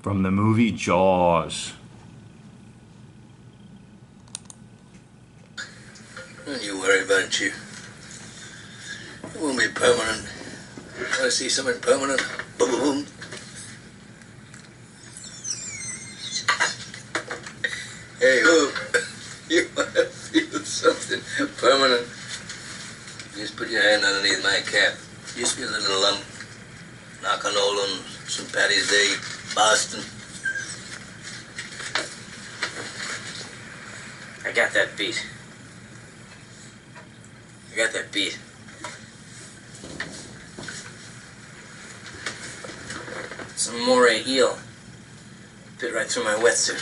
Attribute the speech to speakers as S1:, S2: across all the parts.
S1: From the movie Jaws.
S2: Don't you worry about it, Chief. It won't be permanent. Want to see something permanent? Boom, boom, boom. Hey, look. You want to feel something permanent? Just put your hand underneath my cap. Just get a little lump. Knock on Nolan, St. Patty's Day, Boston.
S3: I got that beat. I got that beat. Some moray eel. Bit right through my wetsuit.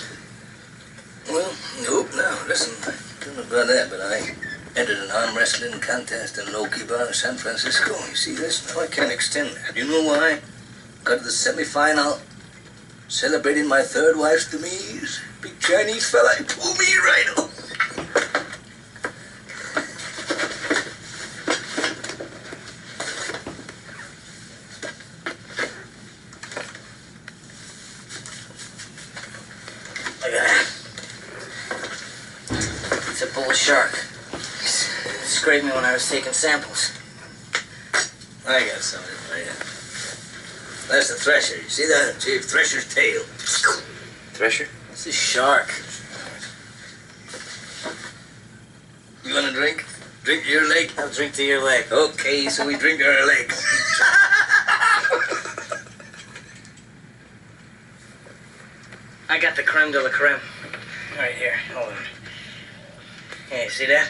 S2: Well, nope, now, listen. I don't know about that, but I entered an arm wrestling contest in an Okie bar in San Francisco. You see this? Now I can't extend that. You know why? Got to the semi-final. Celebrating my third wife's demise. Big Chinese fella, he pulled me right off.
S3: Look at that. It's a bull shark. Scraped me when I was taking samples.
S2: I got something for you. That's the thresher. You see that, Chief? Thresher's tail.
S3: Thresher? It's a shark.
S2: You want a drink? Drink to your leg?
S3: I'll drink to your leg.
S2: Okay, so we drink our legs.
S3: I got the creme de la creme. Right here. Hold on. Hey, see that?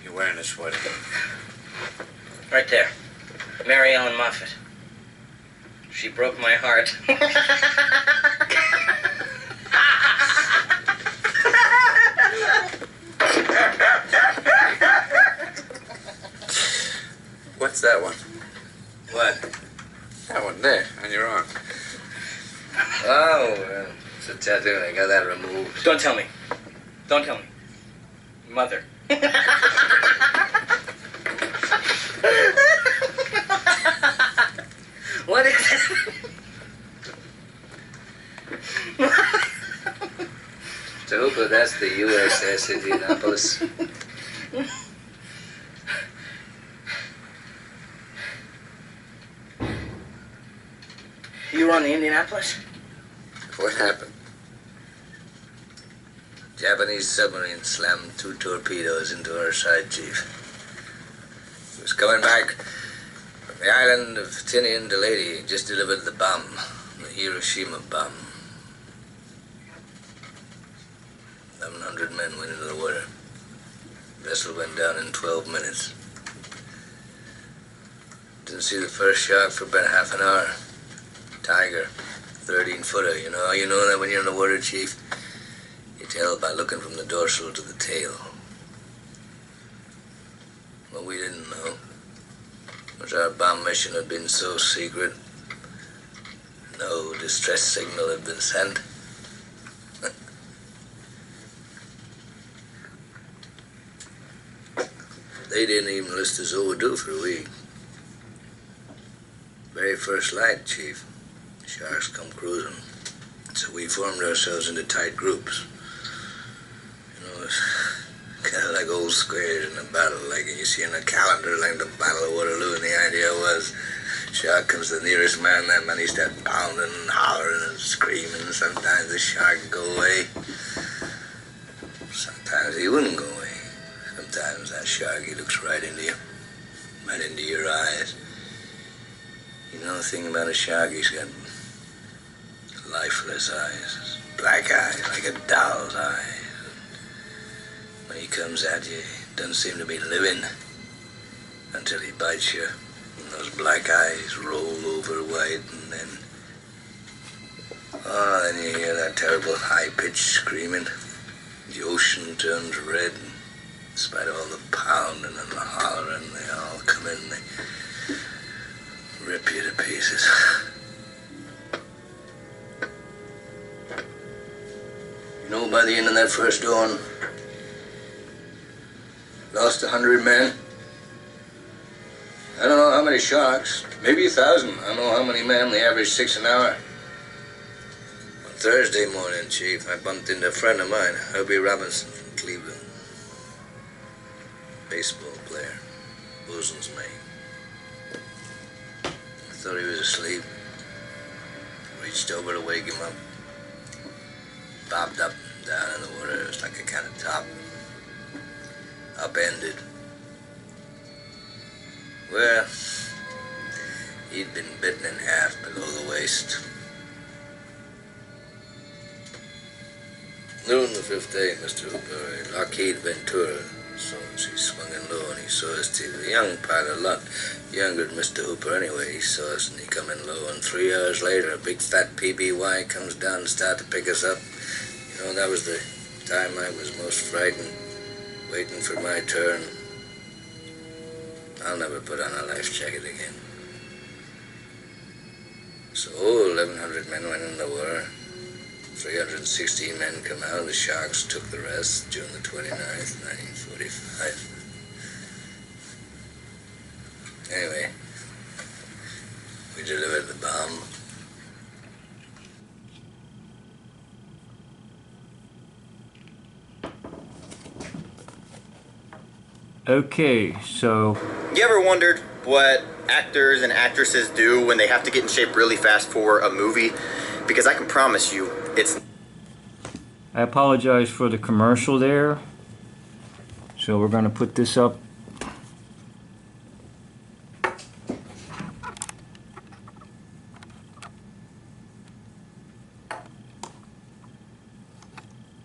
S4: You're wearing a sweater.
S3: Right there. Mary Ellen Moffat. She broke my heart.
S4: What's that one?
S2: What?
S4: That one there, on your arm.
S2: Oh, it's a tattoo. I got that removed.
S3: Don't tell me. Don't tell me. Mother. What is it?
S2: Tahupa, that's the USS Indianapolis.
S3: You were on the Indianapolis?
S4: What happened?
S2: Japanese submarine slammed 2 torpedoes into our side, Chief. It was coming back from the island of Tinian to Leyte. Just delivered the bomb, the Hiroshima bomb. 1,100 men went into the water. Vessel went down in 12 minutes. Didn't see the first shark for about half an hour. Tiger, 13-footer. You know that when you're in the water, Chief? You tell by looking from the dorsal to the tail. What we didn't know was our bomb mission had been so secret, no distress signal had been sent. They didn't even list us overdue for a week. Very first light, Chief. Sharks come cruising. So we formed ourselves into tight groups. It's kind of like old squares in a battle, like you see in a calendar, like the Battle of Waterloo, and the idea was, shark comes to the nearest man, that man he starts pounding and hollering and screaming. Sometimes the shark would go away. Sometimes he wouldn't go away. Sometimes that shark, he looks right into you, right into your eyes. You know the thing about a shark, he's got lifeless eyes, black eyes, like a doll's eyes. When he comes at you, he doesn't seem to be living until he bites you. And those black eyes roll over white, and then you hear that terrible high-pitched screaming. The ocean turns red. In spite of all the pounding and the hollering, they all come in, they rip you to pieces. You know, by the end of that first dawn, lost 100 men. I don't know how many sharks, maybe 1,000. I don't know how many men, they average 6 an hour. Thursday morning, Chief, I bumped into a friend of mine, Herbie Robinson from Cleveland. Baseball player, Bosun's mate. I thought he was asleep. Reached over to wake him up. Bobbed up and down in the water. It was like a kind of top. Upended. Well, he'd been bitten in half below the waist. Noon the 5th day, Mr. Hooper, Lockheed Ventura. So he swung in low and he saw us too. A young pilot, a lot younger than Mr. Hooper anyway. He saw us and he come in low, and 3 hours later a big fat PBY comes down and started to pick us up. You know, that was the time I was most frightened, waiting for my turn. I'll never put on a life jacket again. So 1,100 men went in the war. 316 men come out. The Sharks took the rest June the 29th, 1945. Anyway, we delivered the bomb.
S1: Okay, so
S5: You ever wondered what actors and actresses do when they have to get in shape really fast for a movie? Because I can promise you, it's...
S1: I apologize for the commercial there. So we're going to put this up.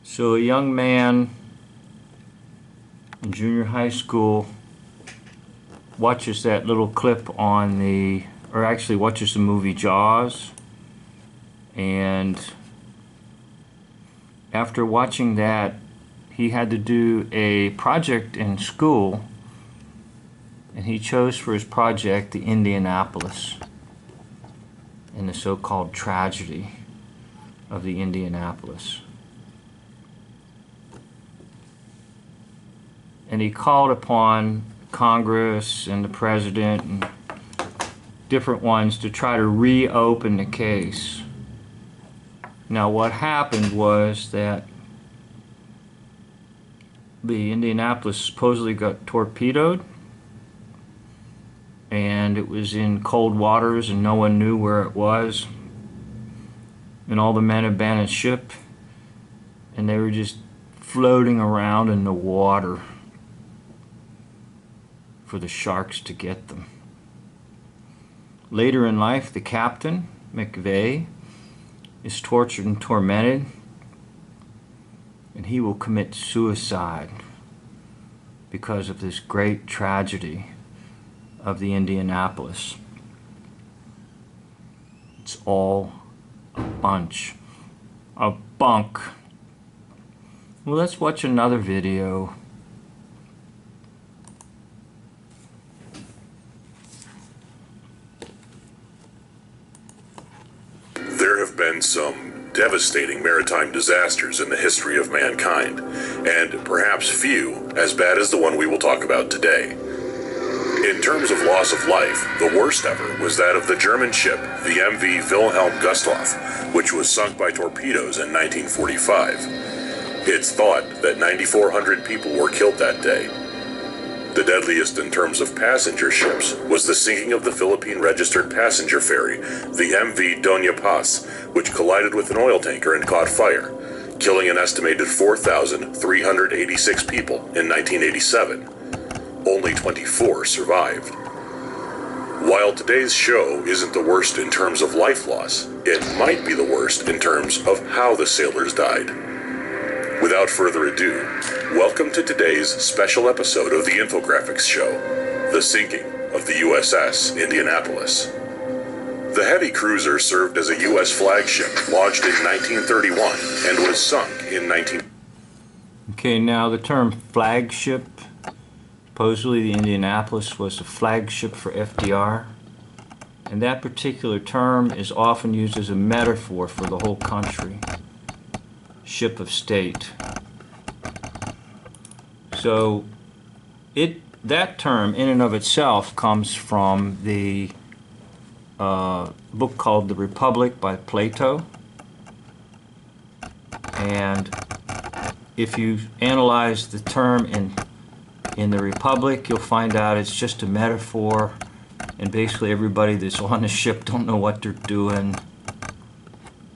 S1: So a young man in junior high school watches that little clip on the, or actually watches the movie Jaws, and after watching that he had to do a project in school, and he chose for his project the Indianapolis and the so-called tragedy of the Indianapolis. And he called upon Congress and the president and different ones to try to reopen the case. Now what happened was that the Indianapolis supposedly got torpedoed, and it was in cold waters and no one knew where it was, and all the men abandoned ship and they were just floating around in the water for the sharks to get them. Later in life, the captain, McVeigh, is tortured and tormented, and he will commit suicide because of this great tragedy of the Indianapolis. It's all a bunch of bunk. Well, let's watch another video.
S6: There have been some devastating maritime disasters in the history of mankind, and perhaps few as bad as the one we will talk about today. In terms of loss of life, the worst ever was that of the German ship, the MV Wilhelm Gustloff, which was sunk by torpedoes in 1945. It's thought that 9,400 people were killed that day. The deadliest in terms of passenger ships was the sinking of the Philippine-registered passenger ferry, the MV Doña Paz, which collided with an oil tanker and caught fire, killing an estimated 4,386 people in 1987. Only 24 survived. While today's show isn't the worst in terms of life loss, it might be the worst in terms of how the sailors died. Without further ado, welcome to today's special episode of the Infographics Show, the sinking of the USS Indianapolis. The heavy cruiser served as a U.S. flagship, launched in 1931, and was sunk in 19...
S1: Okay, now the term flagship, supposedly the Indianapolis was the flagship for FDR, and that particular term is often used as a metaphor for the whole country. Ship of state. So that term in and of itself comes from the book called The Republic by Plato, And if you analyze the term in the Republic, you'll find out it's just a metaphor, and basically everybody that's on the ship don't know what they're doing.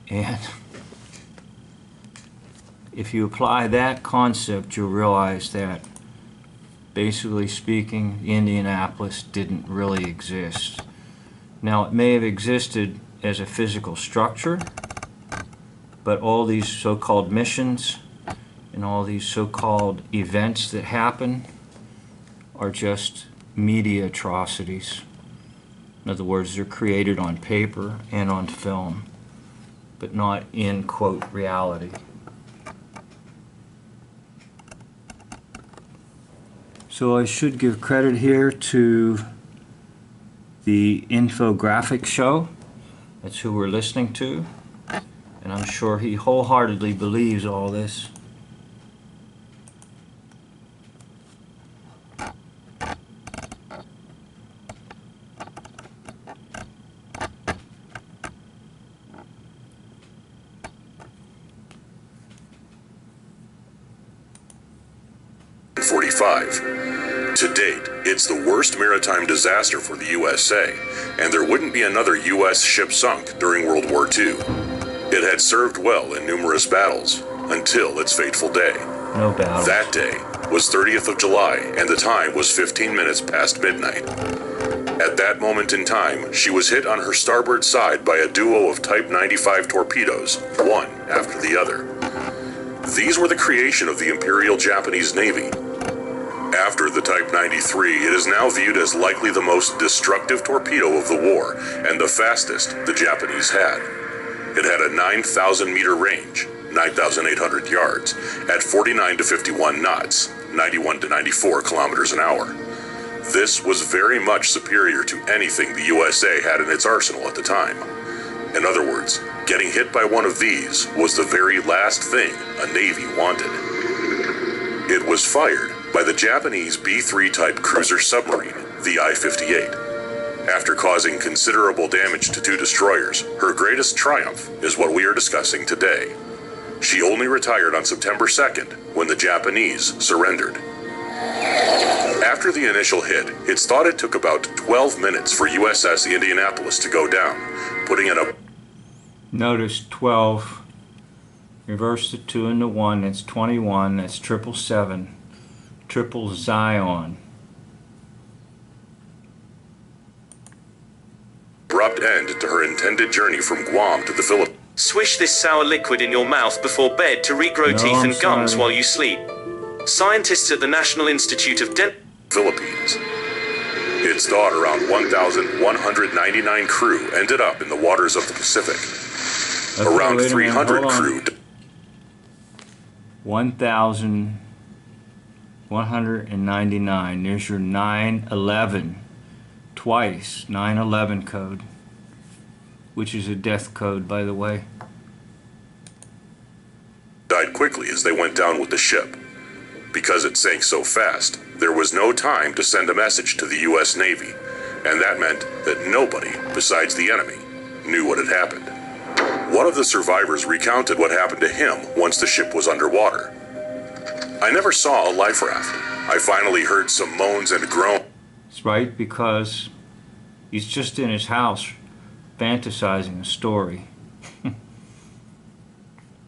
S1: And if you apply that concept, you'll realize that, basically speaking, Indianapolis didn't really exist. Now, it may have existed as a physical structure, but all these so-called missions and all these so-called events that happen are just media atrocities. In other words, they're created on paper and on film, but not in, quote, reality. So I should give credit here to the infographic show. That's who we're listening to. And I'm sure he wholeheartedly believes all this.
S6: To date, it's the worst maritime disaster for the USA, and there wouldn't be another U.S. ship sunk during World War II. It had served well in numerous battles, until its fateful day.
S1: No doubt.
S6: That day was 30th of July, and the time was 15 minutes past midnight. At that moment in time, she was hit on her starboard side by a duo of Type 95 torpedoes, one after the other. These were the creation of the Imperial Japanese Navy. After the Type 93, it is now viewed as likely the most destructive torpedo of the war and the fastest the Japanese had. It had a 9,000 meter range, 9,800 yards, at 49 to 51 knots, 91 to 94 kilometers an hour. This was very much superior to anything the USA had in its arsenal at the time. In other words, getting hit by one of these was the very last thing a Navy wanted. It was fired by the Japanese B-3 type cruiser submarine, the I-58. After causing considerable damage to two destroyers, her greatest triumph is what we are discussing today. She only retired on September 2nd, when the Japanese surrendered. After the initial hit, it's thought it took about 12 minutes for USS Indianapolis to go down, putting it up.
S1: Notice 12. Reverse the 2 and the 1, that's 21, that's 777. Triple Zion.
S6: Abrupt end to her intended journey from Guam to the Philippines.
S7: Swish this sour liquid in your mouth before bed to regrow teeth and gums while you sleep. Scientists at the National Institute of
S6: Philippines. Its thought around 1,199 crew ended up in the waters of the Pacific.
S1: Okay,
S6: Around 300 crew.
S1: 1,199. There's your 9/11. Twice 9/11 code, which is a death code, by the way.
S6: Died quickly as they went down with the ship. Because it sank so fast, there was no time to send a message to the U.S. Navy, and that meant that nobody besides the enemy knew what had happened. One of the survivors recounted what happened to him once the ship was underwater. I never saw a life raft. I finally heard some moans and groans.
S1: That's right, because he's just in his house fantasizing a story.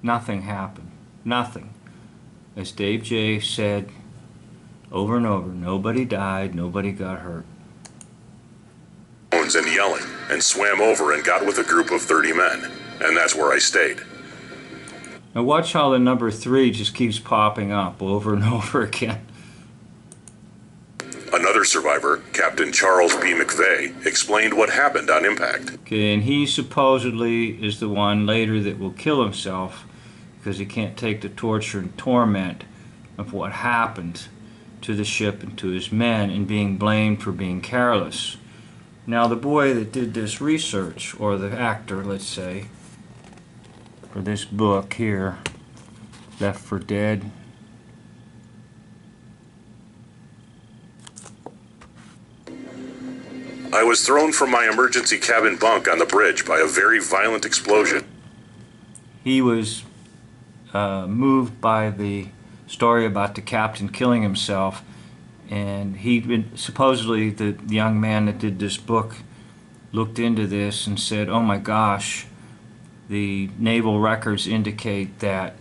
S1: Nothing happened. Nothing. As Dave J. said over and over, nobody died, nobody got hurt.
S6: And yelling, and swam over and got with a group of 30 men, and that's where I stayed.
S1: Now watch how the number 3 just keeps popping up over and over again.
S6: Another survivor, Captain Charles B. McVeigh, explained what happened on impact.
S1: Okay, and he supposedly is the one later that will kill himself because he can't take the torture and torment of what happened to the ship and to his men and being blamed for being careless. Now the boy that did this research, or the actor, let's say, for this book here, Left for Dead,
S6: I was thrown from my emergency cabin bunk on the bridge by a very violent explosion.
S1: he was moved by the story about the captain killing himself, and supposedly the young man that did this book looked into this and said, oh my gosh, the naval records indicate that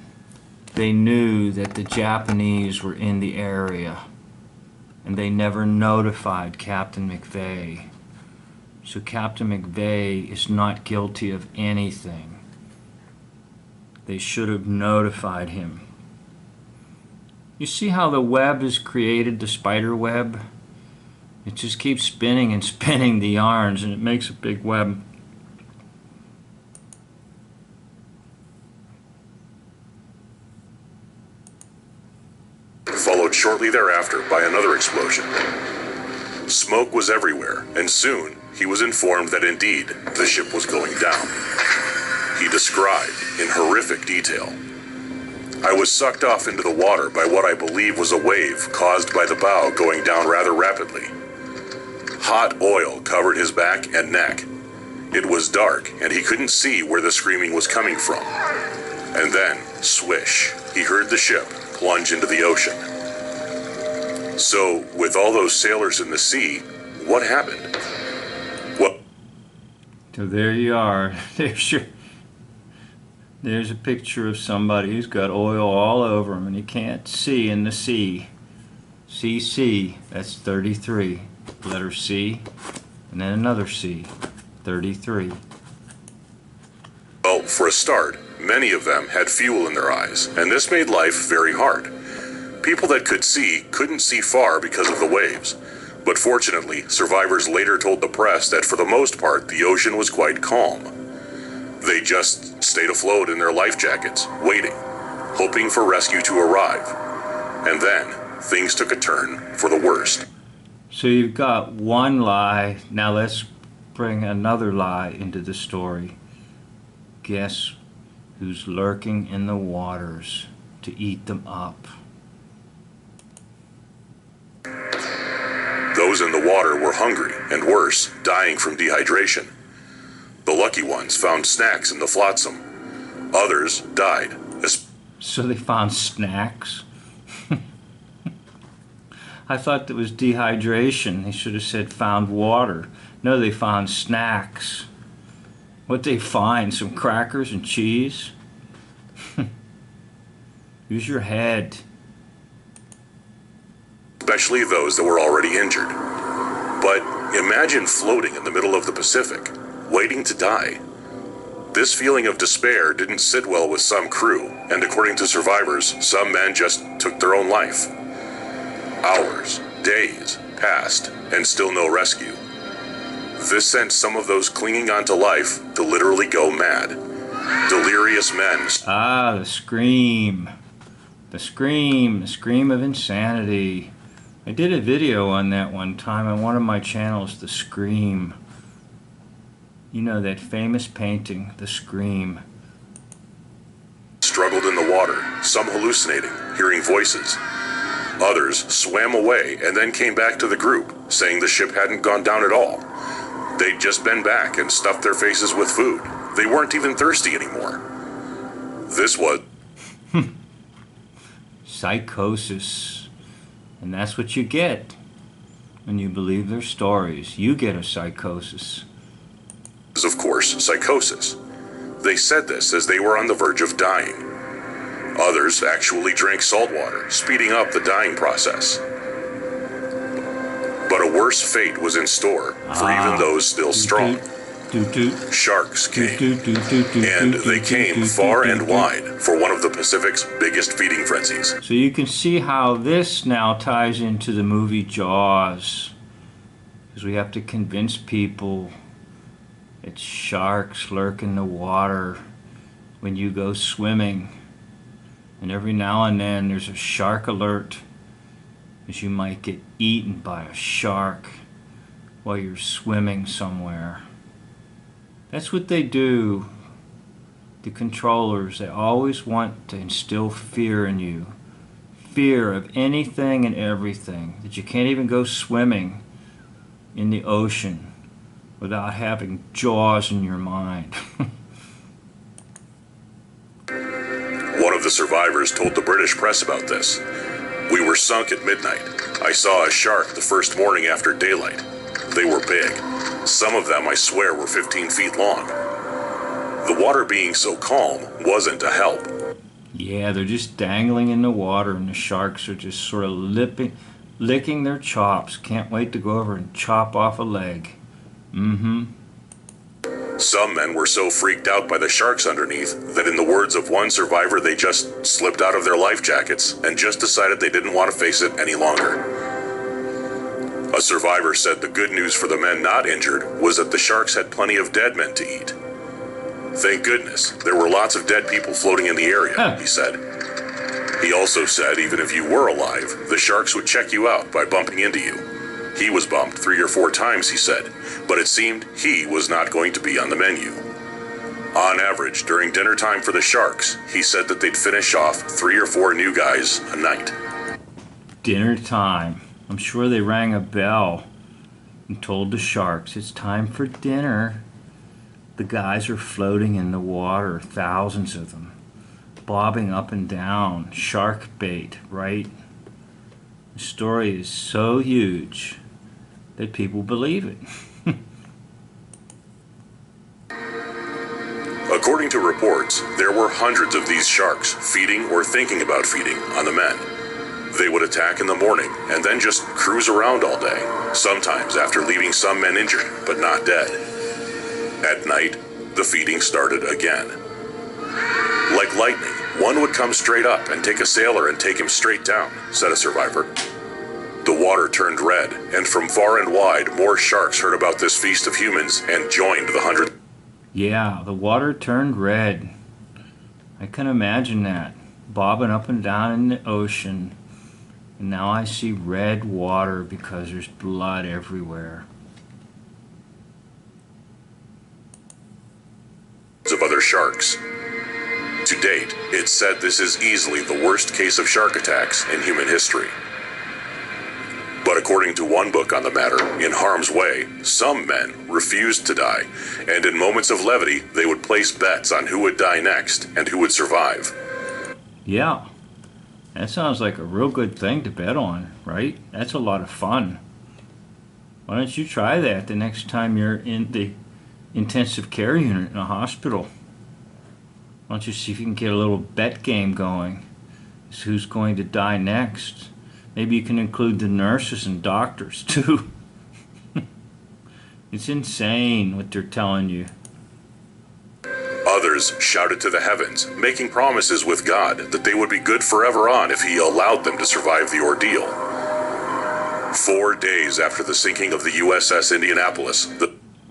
S1: they knew that the Japanese were in the area, and they never notified Captain McVeigh. So Captain McVeigh is not guilty of anything. They should have notified him. You see how the web is created, the spider web? It just keeps spinning and spinning the yarns, and it makes a big web.
S6: Followed shortly thereafter by another explosion. Smoke was everywhere, and soon he was informed that indeed the ship was going down. He described in horrific detail, I was sucked off into the water by what I believe was a wave caused by the bow going down rather rapidly. Hot oil covered his back and neck. It was dark, and he couldn't see where the screaming was coming from. And then, swish, he heard the ship plunge into the ocean. So, with all those sailors in the sea, what happened? Well,
S1: So there you are. There's a picture of somebody who's got oil all over him and he can't see in the sea. CC, that's 33. Letter C, and then another C, 33.
S6: Well, for a start, many of them had fuel in their eyes, and this made life very hard. People that could see couldn't see far because of the waves. But fortunately, survivors later told the press that for the most part, the ocean was quite calm. They just stayed afloat in their life jackets, waiting, hoping for rescue to arrive. And then, things took a turn for the worst.
S1: So you've got one lie. Now let's bring another lie into the story. Guess who's lurking in the waters to eat them up?
S6: Those in the water were hungry, and worse, dying from dehydration. The lucky ones found snacks in the flotsam. Others died.
S1: So they found snacks? I thought that was dehydration. They should have said found water. No, they found snacks. What'd they find? Some crackers and cheese? Use your head.
S6: Especially those that were already injured. But imagine floating in the middle of the Pacific, waiting to die. This feeling of despair didn't sit well with some crew, and according to survivors, some men just took their own life. Hours, days passed, and still no rescue. This sent some of those clinging onto life to literally go mad. Delirious men.
S1: Ah, the scream. The scream of insanity. I did a video on that one time on one of my channels, The Scream. You know that famous painting, The Scream.
S6: Struggled in the water, some hallucinating, hearing voices. Others swam away and then came back to the group, saying the ship hadn't gone down at all. They'd just been back and stuffed their faces with food. They weren't even thirsty anymore. This was
S1: psychosis. And that's what you get when you believe their stories. You get a psychosis.
S6: Of course, psychosis. They said this as they were on the verge of dying. Others actually drank salt water, speeding up the dying process. But a worse fate was in store for even those still strong. Sharks came, and they came far and wide for one of the Pacific's biggest feeding frenzies.
S1: So you can see how this now ties into the movie Jaws, because we have to convince people that sharks lurk in the water when you go swimming, and every now and then there's a shark alert, as you might get eaten by a shark while you're swimming somewhere. That's what they do, the controllers. They always want to instill fear in you. Fear of anything and everything. That you can't even go swimming in the ocean without having Jaws in your mind.
S6: One of of the survivors told the British press about this. "We were sunk at midnight. I saw a shark the first morning after daylight. They were big. Some of them, I swear, were 15 feet long. The water being so calm wasn't a help."
S1: Yeah, they're just dangling in the water, and the sharks are just sort of licking their chops. Can't wait to go over and chop off a leg.
S6: Some men were so freaked out by the sharks underneath that, in the words of one survivor, they just slipped out of their life jackets and just decided they didn't want to face it any longer. A survivor said the good news for the men not injured was that the sharks had plenty of dead men to eat. "Thank goodness, there were lots of dead people floating in the area," he said. He also said even if you were alive, the sharks would check you out by bumping into you. He was bumped 3 or 4 times, he said, but it seemed he was not going to be on the menu. On average, during dinner time for the sharks, he said that they'd finish off 3 or 4 new guys a night.
S1: Dinner time. I'm sure they rang a bell and told the sharks it's time for dinner. The guys are floating in the water, thousands of them, bobbing up and down, shark bait, right? The story is so huge that people believe it.
S6: According to reports, there were hundreds of these sharks feeding or thinking about feeding on the men. They would attack in the morning and then just cruise around all day, sometimes after leaving some men injured but not dead. At night, the feeding started again. Like lightning, one would come straight up and take a sailor and take him straight down, said a survivor. The water turned red, and from far and wide, more sharks heard about this feast of humans and joined the hundred.
S1: Yeah, the water turned red. I can imagine that, bobbing up and down in the ocean. And now I see red water because there's blood everywhere.
S6: Of other sharks. To date, it's said this is easily the worst case of shark attacks in human history. But according to one book on the matter, In Harm's Way, some men refused to die, and in moments of levity, they would place bets on who would die next and who would survive.
S1: Yeah, that sounds like a real good thing to bet on, right? That's a lot of fun. Why don't you try that the next time you're in the intensive care unit in a hospital? Why don't you see if you can get a little bet game going? It's who's going to die next. Maybe you can include the nurses and doctors too. It's insane what they're telling you.
S6: Others shouted to the heavens, making promises with God that they would be good forever on if he allowed them to survive the ordeal. 4 days after the sinking of the USS Indianapolis,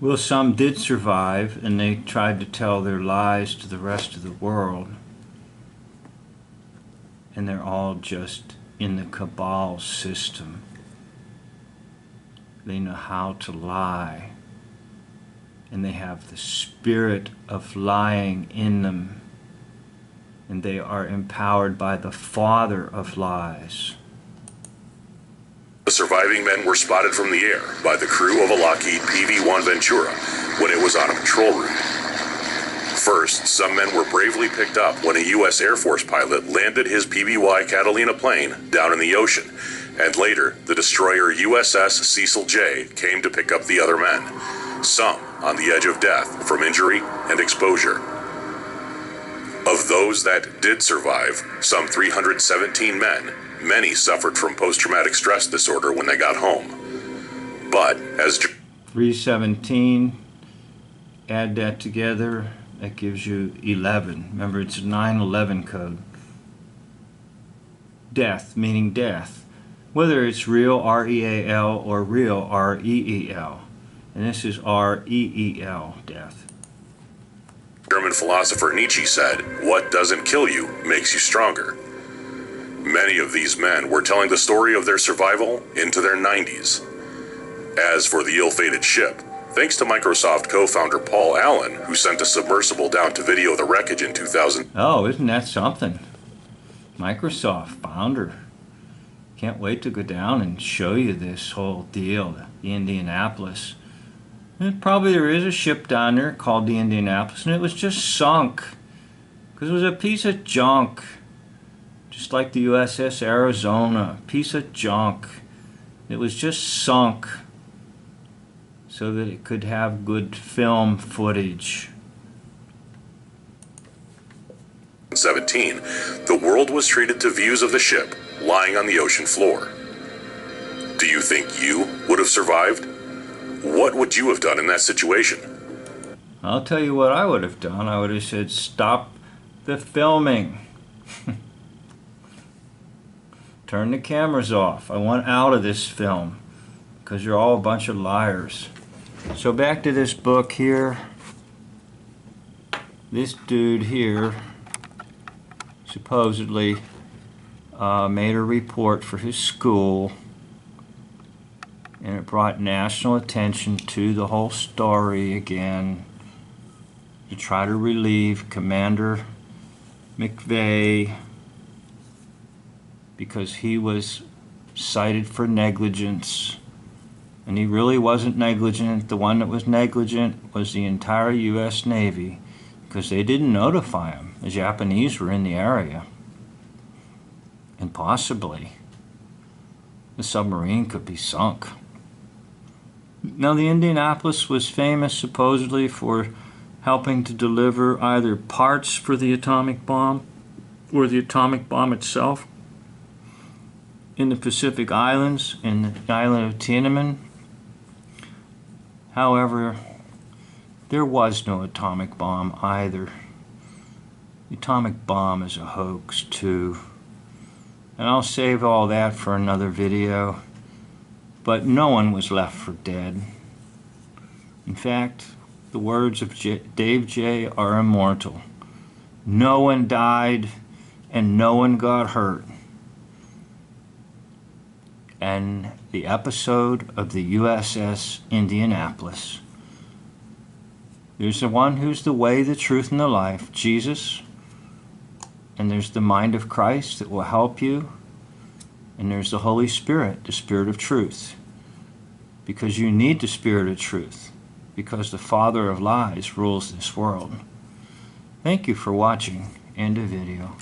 S1: Well, some did survive, and they tried to tell their lies to the rest of the world. And they're all just in the cabal system. They know how to lie. And they have the spirit of lying in them. And they are empowered by the father of lies.
S6: The surviving men were spotted from the air by the crew of a Lockheed PV-1 Ventura when it was on a patrol route. First, some men were bravely picked up when a U.S. Air Force pilot landed his PBY Catalina plane down in the ocean, and later, the destroyer USS Cecil J came to pick up the other men, some on the edge of death from injury and exposure. Of those that did survive, some 317 men, many suffered from post-traumatic stress disorder when they got home. But as
S1: 317, add that together, that gives you 11. Remember, it's a 9/11 code. Death, meaning death. Whether it's real, R-E-A-L, or real, R-E-E-L. And this is R-E-E-L, death.
S6: German philosopher Nietzsche said, "What doesn't kill you makes you stronger." Many of these men were telling the story of their survival into their 90s. As for the ill-fated ship, thanks to Microsoft co-founder Paul Allen, who sent a submersible down to video the wreckage in 2000.
S1: Oh, isn't that something? Microsoft founder. Can't wait to go down and show you this whole deal, the Indianapolis. And probably there is a ship down there called the Indianapolis, and it was just sunk because it was a piece of junk. just like the USS Arizona, piece of junk. It was just sunk so that it could have good film footage.
S6: 17, the world was treated to views of the ship lying on the ocean floor. Do you think you would have survived? What would you have done in that situation?
S1: I'll tell you what I would have done. I would have said, stop the filming. Turn the cameras off. I want out of this film because you're all a bunch of liars. So back to this book here. This dude here supposedly made a report for his school, and it brought national attention to the whole story again to try to relieve Commander McVeigh because he was cited for negligence, and he really wasn't negligent. The one that was negligent was the entire U.S. Navy because they didn't notify him. The Japanese were in the area, and possibly the submarine could be sunk. Now, the Indianapolis was famous supposedly for helping to deliver either parts for the atomic bomb or the atomic bomb itself in the Pacific Islands, in the island of Tiananmen. However, there was no atomic bomb either. The atomic bomb is a hoax too. And I'll save all that for another video. But no one was left for dead. In fact, the words of Dave J. are immortal. No one died and no one got hurt. And the episode of the USS Indianapolis. There's the one who's the way, the truth, and the life, Jesus. And there's the mind of Christ that will help you. And there's the Holy Spirit, the Spirit of truth. Because you need the Spirit of truth. Because the father of lies rules this world. Thank you for watching. End of video.